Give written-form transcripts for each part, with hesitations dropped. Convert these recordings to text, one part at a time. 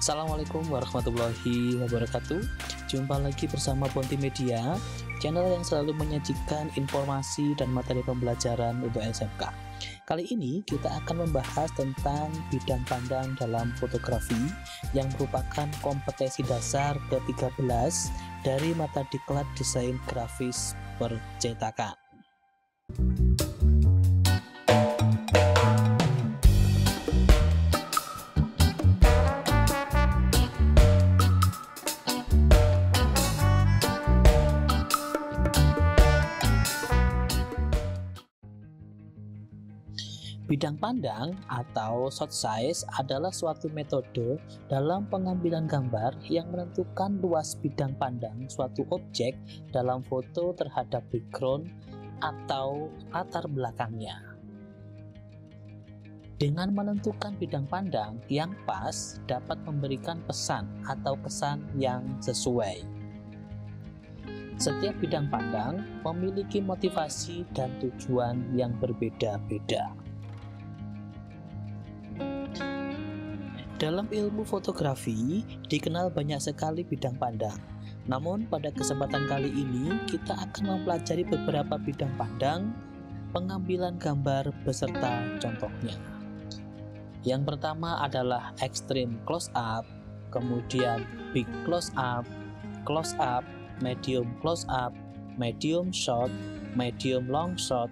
Assalamualaikum warahmatullahi wabarakatuh. Jumpa lagi bersama Ponti Media, channel yang selalu menyajikan informasi dan materi pembelajaran untuk SMK. Kali ini kita akan membahas tentang bidang pandang dalam fotografi yang merupakan kompetensi dasar ke-13 dari mata diklat desain grafis percetakan. Bidang pandang atau shot size adalah suatu metode dalam pengambilan gambar yang menentukan luas bidang pandang suatu objek dalam foto terhadap background atau latar belakangnya. Dengan menentukan bidang pandang yang pas dapat memberikan pesan atau kesan yang sesuai. Setiap bidang pandang memiliki motivasi dan tujuan yang berbeda-beda. Dalam ilmu fotografi dikenal banyak sekali bidang pandang. Namun pada kesempatan kali ini kita akan mempelajari beberapa bidang pandang pengambilan gambar beserta contohnya. Yang pertama adalah extreme close up, kemudian big close up, medium close up, medium shot, medium long shot,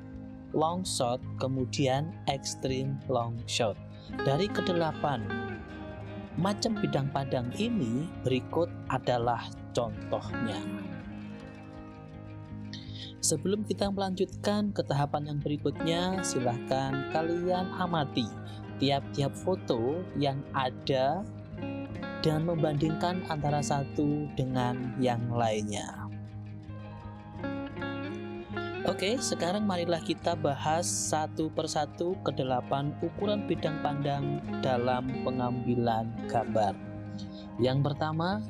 kemudian extreme long shot. Dari kedelapan macam bidang pandang ini, berikut adalah contohnya. Sebelum kita melanjutkan ke tahapan yang berikutnya, silahkan kalian amati tiap-tiap foto yang ada dan membandingkan antara satu dengan yang lainnya. Oke, sekarang marilah kita bahas satu persatu ke-8 ukuran bidang pandang dalam pengambilan gambar. Yang pertama,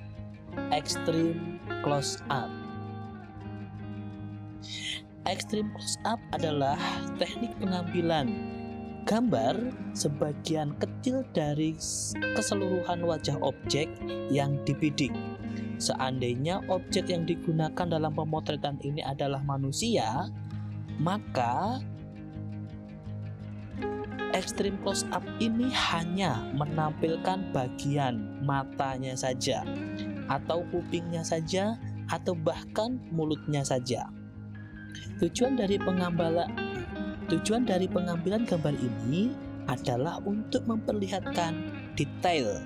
extreme close up. Extreme close up adalah teknik pengambilan gambar sebagian kecil dari keseluruhan wajah objek yang dibidik. Seandainya objek yang digunakan dalam pemotretan ini adalah manusia, maka extreme close up ini hanya menampilkan bagian matanya saja, atau kupingnya saja, atau bahkan mulutnya saja. Tujuan dari pengambilan gambar ini adalah untuk memperlihatkan detail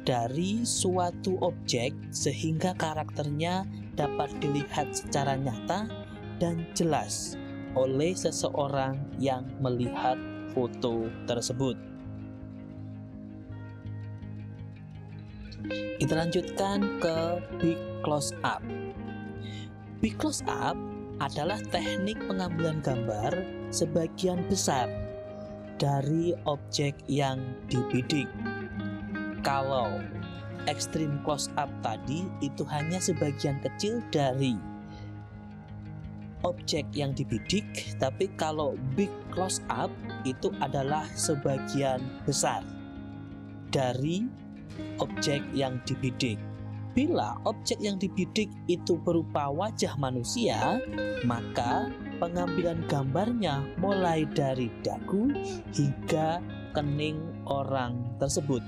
dari suatu objek sehingga karakternya dapat dilihat secara nyata dan jelas oleh seseorang yang melihat foto tersebut. Kita lanjutkan ke big close up. Big close up adalah teknik pengambilan gambar sebagian besar dari objek yang dibidik. Kalau extreme close up tadi itu hanya sebagian kecil dari objek yang dibidik, tapi kalau big close up itu adalah sebagian besar dari objek yang dibidik. Bila objek yang dibidik itu berupa wajah manusia, maka pengambilan gambarnya mulai dari dagu hingga kening orang tersebut.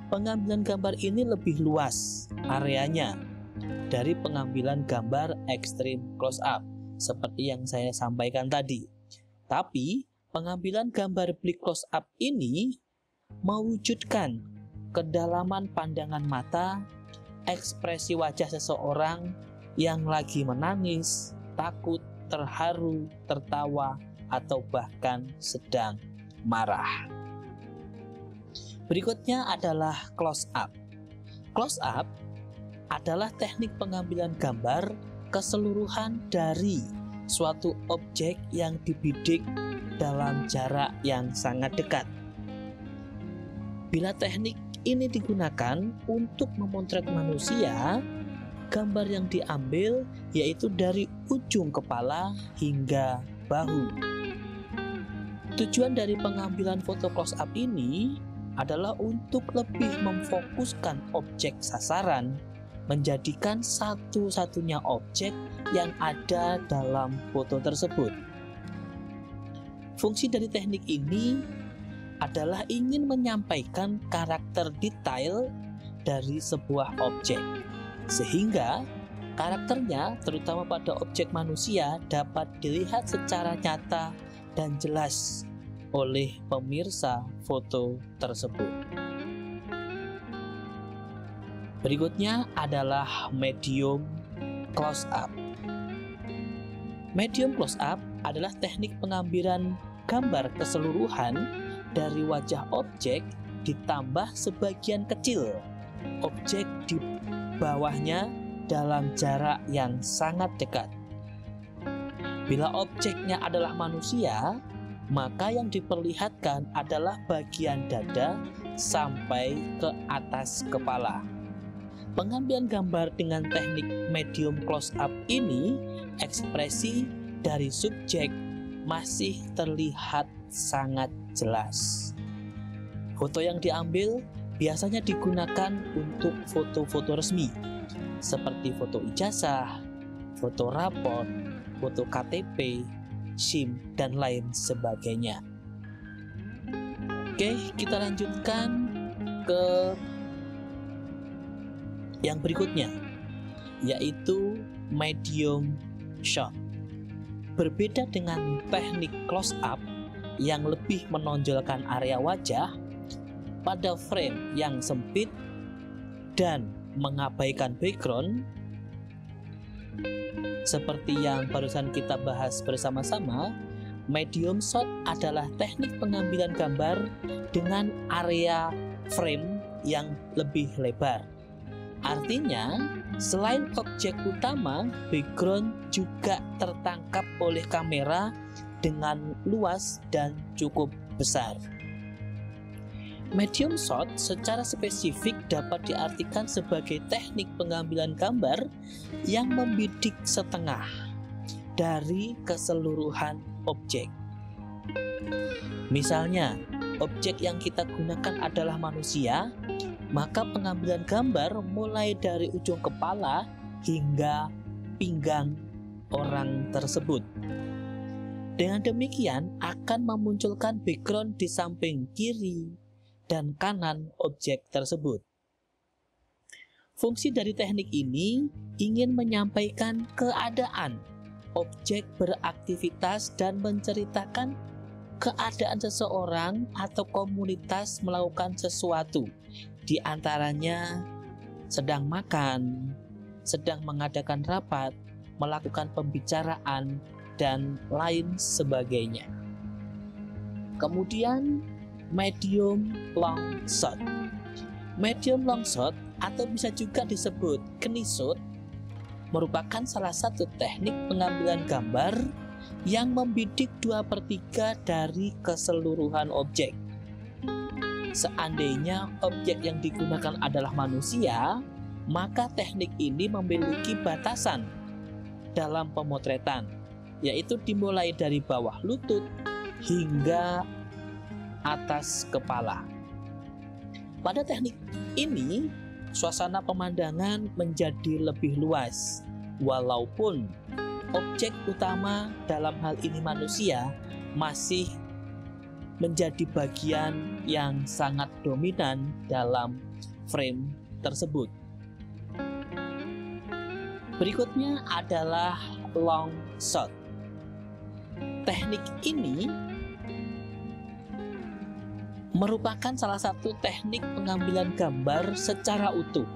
Pengambilan gambar ini lebih luas areanya dari pengambilan gambar extreme close up seperti yang saya sampaikan tadi. Tapi pengambilan gambar big close up ini mewujudkan kedalaman pandangan mata, ekspresi wajah seseorang yang lagi menangis, takut, terharu, tertawa, atau bahkan sedang marah. Berikutnya adalah close up. Close up adalah teknik pengambilan gambar keseluruhan dari suatu objek yang dibidik dalam jarak yang sangat dekat. Bila teknik ini digunakan untuk memotret manusia, gambar yang diambil yaitu dari ujung kepala hingga bahu. Tujuan dari pengambilan foto close up ini adalah untuk lebih memfokuskan objek sasaran, menjadikan satu-satunya objek yang ada dalam foto tersebut. Fungsi dari teknik ini adalah ingin menyampaikan karakter detail dari sebuah objek, sehingga karakternya, terutama pada objek manusia, dapat dilihat secara nyata dan jelas oleh pemirsa foto tersebut. Berikutnya adalah medium close-up. Medium close-up adalah teknik pengambilan gambar keseluruhan dari wajah objek ditambah sebagian kecil objek di bawahnya dalam jarak yang sangat dekat. Bila objeknya adalah manusia, maka yang diperlihatkan adalah bagian dada sampai ke atas kepala. Pengambilan gambar dengan teknik medium close-up ini, ekspresi dari subjek masih terlihat sangat jelas. Foto yang diambil biasanya digunakan untuk foto-foto resmi, seperti foto ijazah, foto rapor, foto KTP, SIM, dan lain sebagainya. Oke, kita lanjutkan ke yang berikutnya, yaitu medium shot. Berbeda dengan teknik close up yang lebih menonjolkan area wajah, pada frame yang sempit dan mengabaikan background, seperti yang barusan kita bahas bersama-sama, medium shot adalah teknik pengambilan gambar dengan area frame yang lebih lebar. Artinya, selain objek utama, background juga tertangkap oleh kamera dengan luas dan cukup besar. Medium shot secara spesifik dapat diartikan sebagai teknik pengambilan gambar yang membidik setengah dari keseluruhan objek. Misalnya, objek yang kita gunakan adalah manusia, maka pengambilan gambar mulai dari ujung kepala hingga pinggang orang tersebut. Dengan demikian akan memunculkan background di samping kiri dan kanan objek tersebut. Fungsi dari teknik ini ingin menyampaikan keadaan objek beraktivitas dan menceritakan keadaan seseorang atau komunitas melakukan sesuatu, di antaranya sedang makan, sedang mengadakan rapat, melakukan pembicaraan, dan lain sebagainya. Kemudian medium long shot. Medium long shot atau bisa juga disebut knisut merupakan salah satu teknik pengambilan gambar yang membidik 2/3 dari keseluruhan objek. Seandainya objek yang digunakan adalah manusia, maka teknik ini memiliki batasan dalam pemotretan, yaitu dimulai dari bawah lutut hingga atas kepala. Pada teknik ini, suasana pemandangan menjadi lebih luas, walaupun objek utama dalam hal ini manusia masih menjadi bagian yang sangat dominan dalam frame tersebut. Berikutnya adalah long shot. Teknik ini merupakan salah satu teknik pengambilan gambar secara utuh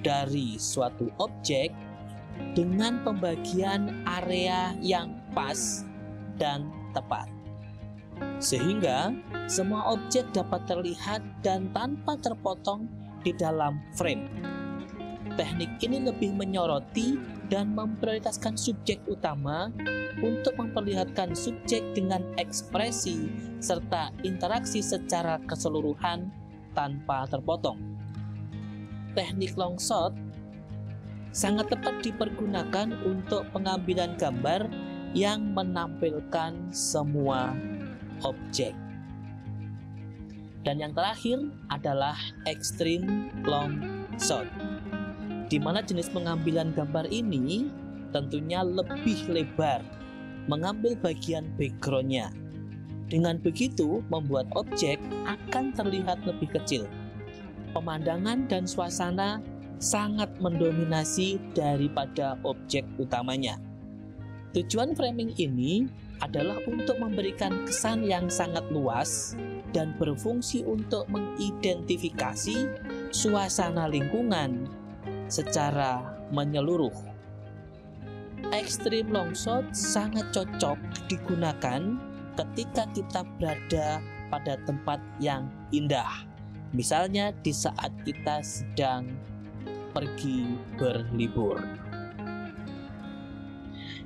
dari suatu objek dengan pembagian area yang pas dan tepat, sehingga semua objek dapat terlihat dan tanpa terpotong di dalam frame. Teknik ini lebih menyoroti dan memprioritaskan subjek utama untuk memperlihatkan subjek dengan ekspresi serta interaksi secara keseluruhan tanpa terpotong. Teknik long shot sangat tepat dipergunakan untuk pengambilan gambar yang menampilkan semua objek. Dan yang terakhir adalah extreme long shot, di mana jenis pengambilan gambar ini tentunya lebih lebar, mengambil bagian backgroundnya. Dengan begitu membuat objek akan terlihat lebih kecil. Pemandangan dan suasana sangat mendominasi daripada objek utamanya. Tujuan framing ini adalah untuk memberikan kesan yang sangat luas dan berfungsi untuk mengidentifikasi suasana lingkungan secara menyeluruh. Extreme long shot sangat cocok digunakan ketika kita berada pada tempat yang indah. Misalnya di saat kita sedang pergi berlibur.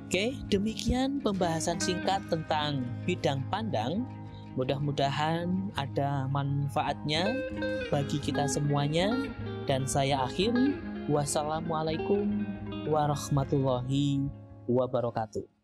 Oke, demikian pembahasan singkat tentang bidang pandang. Mudah-mudahan ada manfaatnya bagi kita semuanya. Dan saya akhiri. Wassalamualaikum warahmatullahi wabarakatuh.